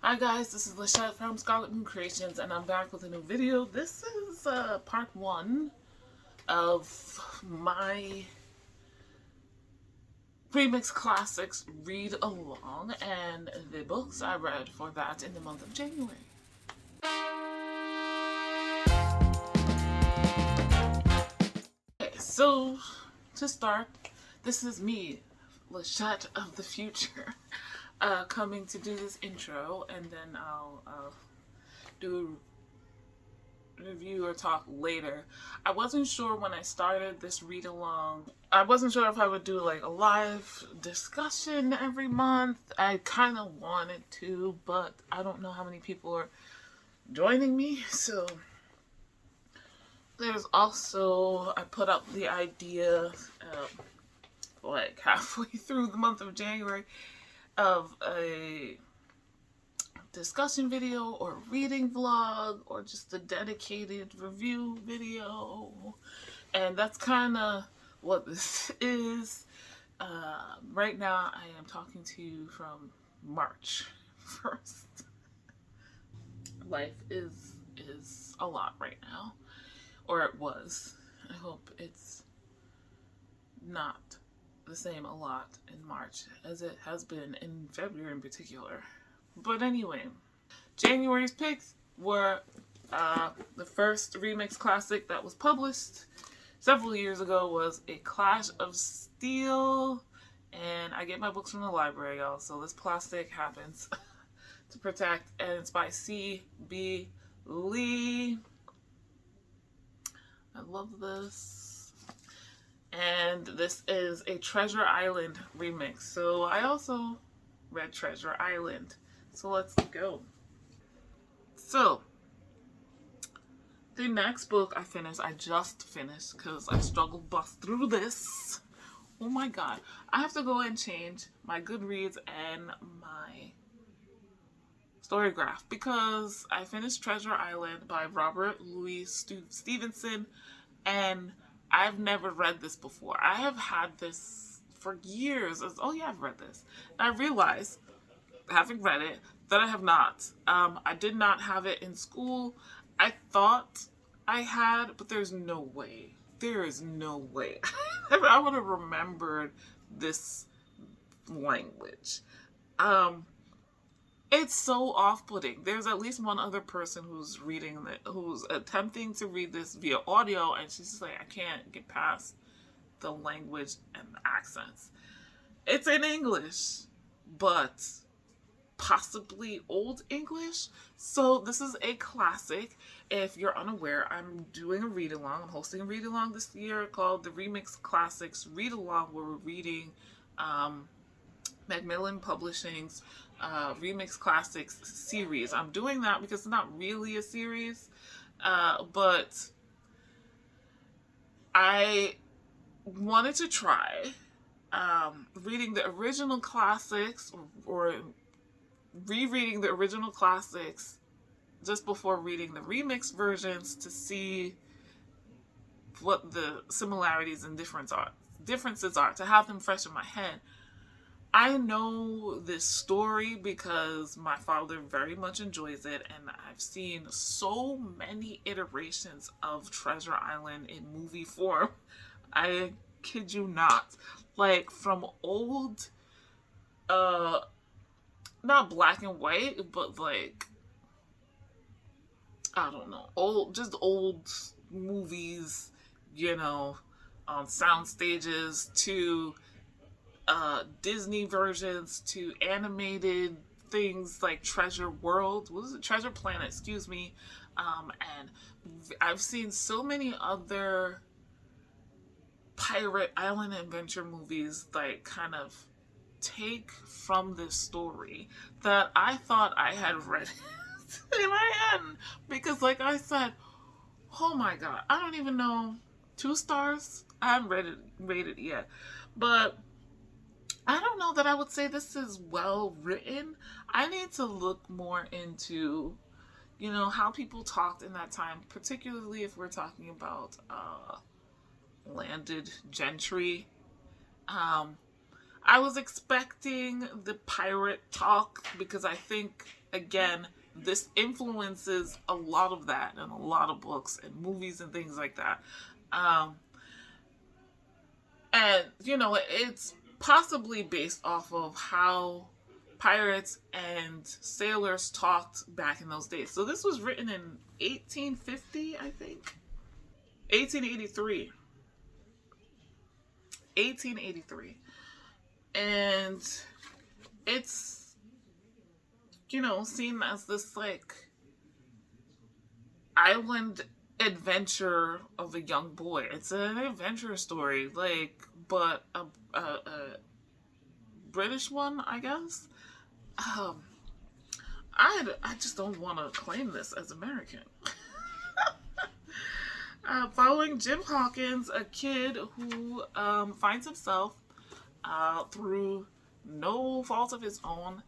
Hi guys, this is Lashette from Scarlet Moon Creations, and I'm back with a new video. This is part one of my Remixed Classics read along and the books I read for that in the month of January. Okay, so to start, this is me, Lashette of the future, coming to do this intro, and then I'll do review or talk later. I wasn't sure when I started this read along. I wasn't sure if I would do like a live discussion every month. I kind of wanted to, but I don't know how many people are joining me. So there's also, I put up the idea like halfway through the month of January of a discussion video or reading vlog or just a dedicated review video, and that's kind of what this is. Right now I am talking to you from March 1st. Life is a lot right now, or it was. I hope it's not the same a lot in March as it has been in February in particular. But anyway, January's picks were the first remix classic that was published several years ago was A Clash of Steel, and I get my books from the library, y'all, so this plastic happens to protect, and it's by C.B. Lee. I love this. And this is a Treasure Island remix, so I also read Treasure Island. So let's go. So, the next book I just finished because I struggled bust through this. Oh my god. I have to go and change my Goodreads and my Storygraph because I finished Treasure Island by Robert Louis Stevenson, and I've never read this before. I have had this for years. Oh yeah, I've read this. And I realized, having read it, that I have not. I did not have it in school. I thought I had, but there's no way. There is no way. I would have remembered this language. It's so off-putting. There's at least one other person who's reading it, who's attempting to read this via audio, and she's just like, I can't get past the language and the accents. It's in English, but possibly Old English. So this is a classic. If you're unaware, I'm doing a read-along. I'm hosting a read-along this year called the Remixed Classics Read-Along, where we're reading Macmillan Publishing's Remixed Classics series. I'm doing that because it's not really a series, but I wanted to try reading the original classics or rereading the original classics just before reading the remix versions to see what the similarities and differences are, to have them fresh in my head. I know this story because my father very much enjoys it, and I've seen so many iterations of Treasure Island in movie form. I kid you not. Like, from old, not black and white, but like, I don't know, old movies, on sound stages, to Disney versions, to animated things like Treasure World. What was it? Treasure Planet, excuse me. And I've seen so many other pirate island adventure movies like kind of take from this story that I thought I had read it and I hadn't, because like I said, oh my god, I don't even know, 2 stars. I haven't rated it yet, but I don't know that I would say this is well written. I need to look more into, how people talked in that time, particularly if we're talking about landed gentry. I I was expecting the pirate talk because I think, again, this influences a lot of that in a lot of books and movies and things like that. And, you know, it's possibly based off of how pirates and sailors talked back in those days. So this was written in 1850, I think. 1883. 1883. And it's, you know, seen as this, like, island adventure of a young boy. It's an adventure story, like, but a British one, I guess. I just don't want to claim this as American. Following Jim Hawkins, a kid who finds himself, through no fault of his own,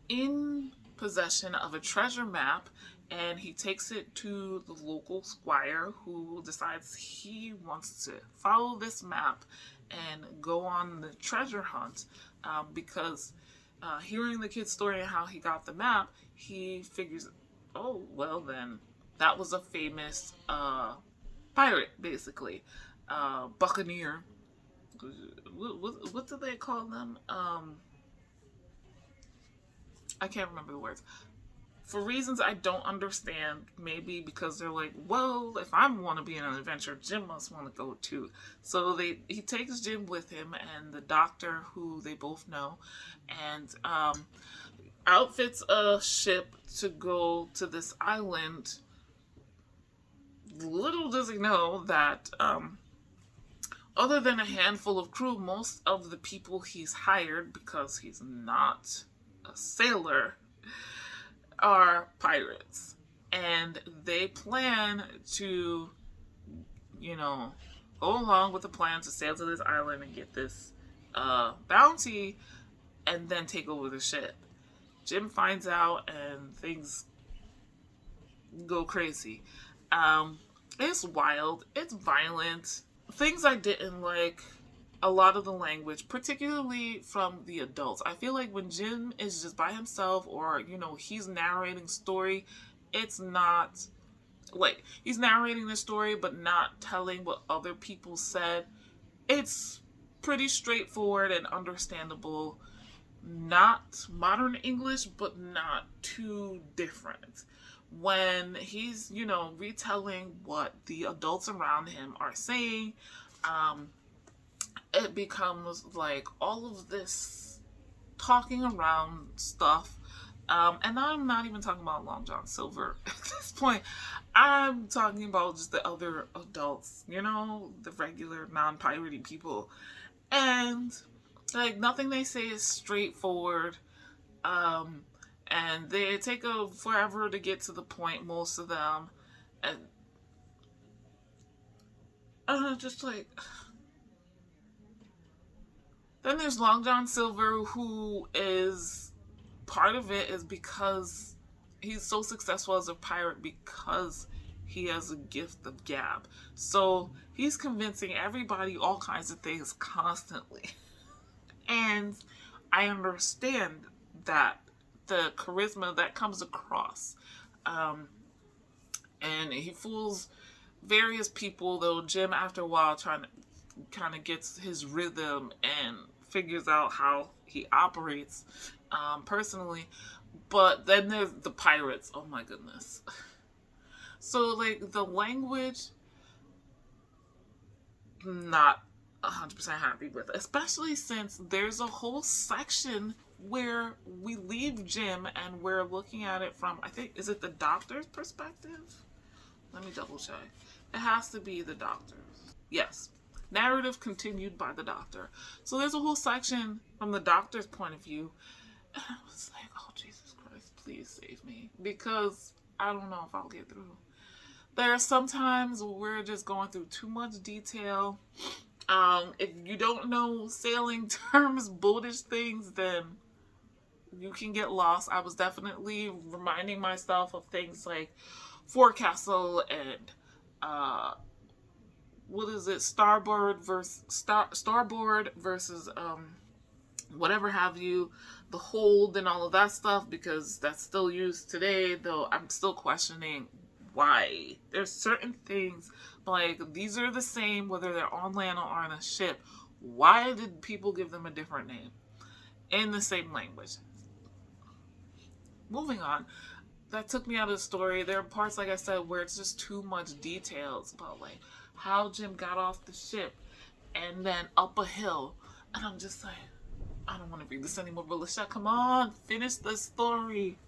in possession of a treasure map, and he takes it to the local squire, who decides he wants to follow this map and go on the treasure hunt, because hearing the kid's story and how he got the map, he figures, oh, well then, that was a famous pirate, basically. Buccaneer. What do they call them? I can't remember the words. For reasons I don't understand, maybe because they're like, well, if I want to be in an adventure, Jim must want to go too. So he takes Jim with him and the doctor, who they both know, and outfits a ship to go to this island. Little does he know that other than a handful of crew, most of the people he's hired, because he's not a sailor, are pirates. And they plan to, you know, go along with the plan to sail to this island and get this bounty and then take over the ship. Jim finds out and things go crazy. It's wild. It's violent. Things I didn't like, a lot of the language, particularly from the adults. I feel like when Jim is just by himself, or, you know, he's narrating story, it's not, like, he's narrating the story but not telling what other people said. It's pretty straightforward and understandable. Not modern English, but not too different. When he's, you know, retelling what the adults around him are saying, it becomes like all of this talking around stuff. And I'm not even talking about Long John Silver at this point. I'm talking about just the other adults, you know, the regular non-piratey people. And, like, nothing they say is straightforward. And they take forever to get to the point, most of them. And just like... Then there's Long John Silver, who is... Part of it is because he's so successful as a pirate because he has a gift of gab. So he's convincing everybody all kinds of things constantly. And I understand that, the charisma that comes across. And he fools various people, though Jim, after a while, kind of gets his rhythm and figures out how he operates personally. But then there's the pirates. Oh my goodness. So, like, the language, not 100% happy with, especially since there's a whole section where we leave Jim and we're looking at it from, I think, is it the doctor's perspective? Let me double check. It has to be the doctor's. Yes. Narrative continued by the doctor. So there's a whole section from the doctor's point of view. And I was like, oh, Jesus Christ, please save me. Because I don't know if I'll get through. There are some times where we're just going through too much detail. If you don't know sailing terms, boatish things, then you can get lost. I was definitely reminding myself of things like forecastle and what is it, starboard versus whatever have you, the hold and all of that stuff, because that's still used today, though I'm still questioning why. There's certain things, like, these are the same whether they're on land or on a ship. Why did people give them a different name in the same language? Moving on. That took me out of the story. There are parts, like I said, where it's just too much details about, like, how Jim got off the ship and then up a hill. And I'm just like, I don't want to read this anymore. But Lashette, come on, finish the story.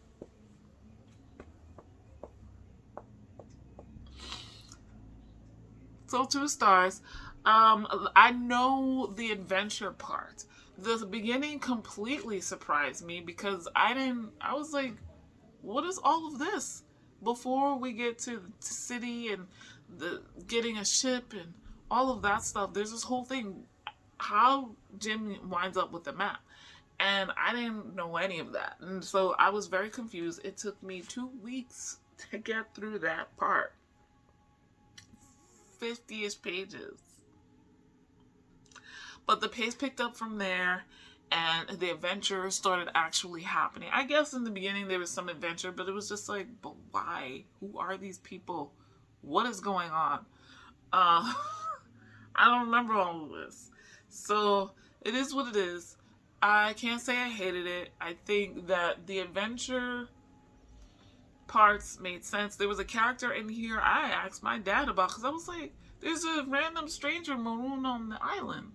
So 2 stars. I know the adventure part. The beginning completely surprised me because I was like, what is all of this? Before we get to the city and the getting a ship and all of that stuff, there's this whole thing, how Jim winds up with the map. And I didn't know any of that. And so I was very confused. It took me 2 weeks to get through that part. 50-ish pages. But the pace picked up from there, and the adventure started actually happening. I guess in the beginning there was some adventure, but it was just like, but why? Who are these people? What is going on? I don't remember all of this. So it is what it is. I can't say I hated it. I think that the adventure parts made sense. There was a character in here I asked my dad about, because I was like, there's a random stranger marooned on the island.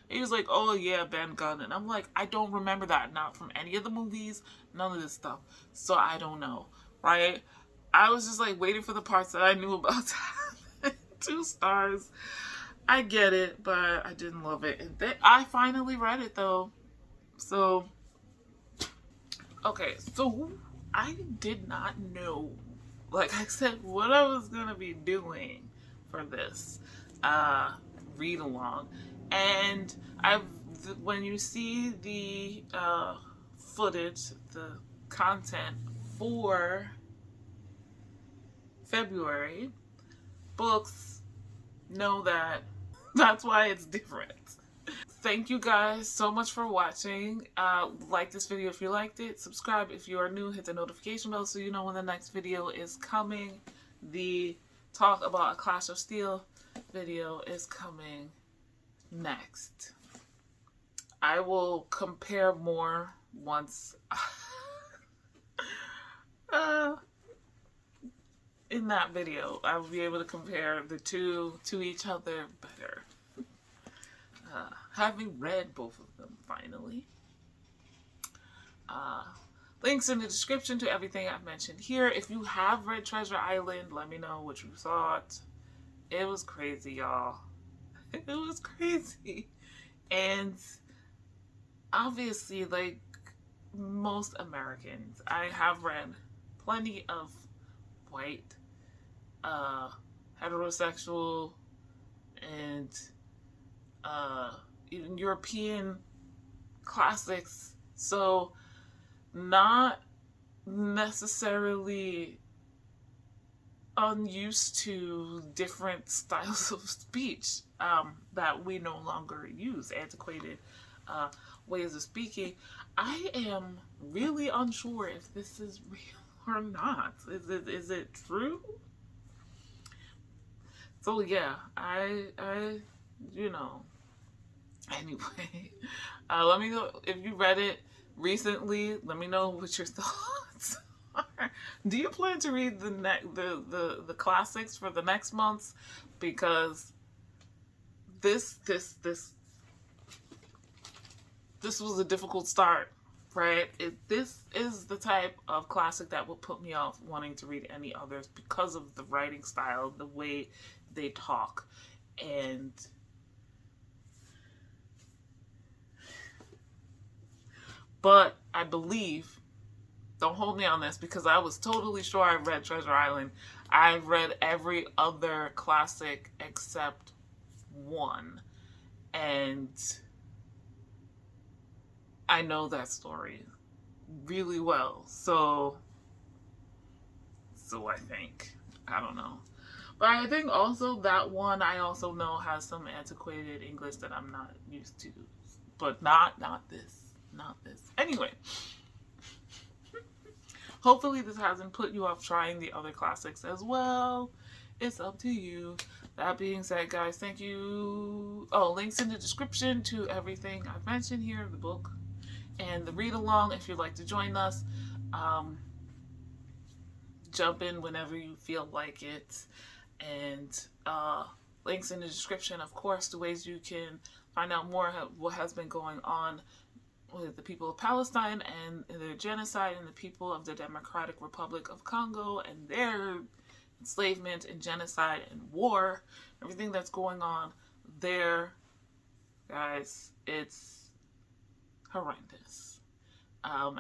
He was like, oh yeah, Ben Gunn. And I'm like, I don't remember that. Not from any of the movies. None of this stuff. So I don't know. Right? I was just like waiting for the parts that I knew about. 2 stars. I get it, but I didn't love it. And I finally read it though. So, okay. So I did not know, like I said, what I was going to be doing for this read along. And when you see the footage, the content for February books, know that that's why it's different. Thank you guys so much for watching. Like this video if you liked it. Subscribe if you are new. Hit the notification bell so you know when the next video is coming. The Talk About a Clash of Steel video is coming next. I will compare more once in that video. I will be able to compare the two to each other better. Having read both of them finally. Links in the description to everything I've mentioned here. If you have read Treasure Island, let me know what you thought. It was crazy, y'all. It was crazy. And obviously, like most Americans, I have read plenty of white, heterosexual, and even European classics. So not necessarily unused to different styles of speech that we no longer use, antiquated ways of speaking. I am really unsure if this is real or not. Is it true? So yeah, I you know. Anyway, let me know if you read it recently. Let me know what your thoughts are. Do you plan to read the classics for the next months? Because this was a difficult start, right? This is the type of classic that will put me off wanting to read any others because of the writing style, the way they talk, and but I believe, don't hold me on this, because I was totally sure I read Treasure Island. I read every other classic except one. And I know that story really well. So I think. I don't know. But I think also that one I also know has some antiquated English that I'm not used to. But not this. Not this. Anyway. Hopefully this hasn't put you off trying the other classics as well. It's up to you. That being said, guys, thank you. Oh, links in the description to everything I've mentioned here, the book and the read along if you'd like to join us. Jump in whenever you feel like it. And links in the description, of course, the ways you can find out more what has been going on with the people of Palestine and their genocide, and the people of the Democratic Republic of Congo and their enslavement and genocide and war, everything that's going on there. Guys, it's horrendous.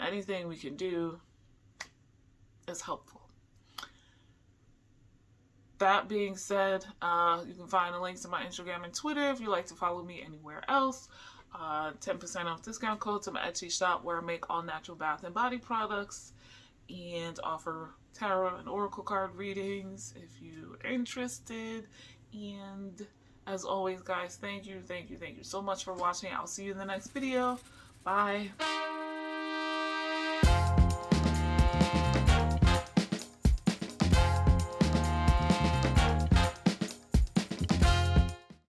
Anything we can do is helpful. That being said, you can find the links to my Instagram and Twitter if you'd like to follow me anywhere else. 10% off discount code to my Etsy shop where I make all natural bath and body products and offer tarot and oracle card readings if you're interested. And as always, guys, thank you so much for watching. I'll see you in the next video. Bye.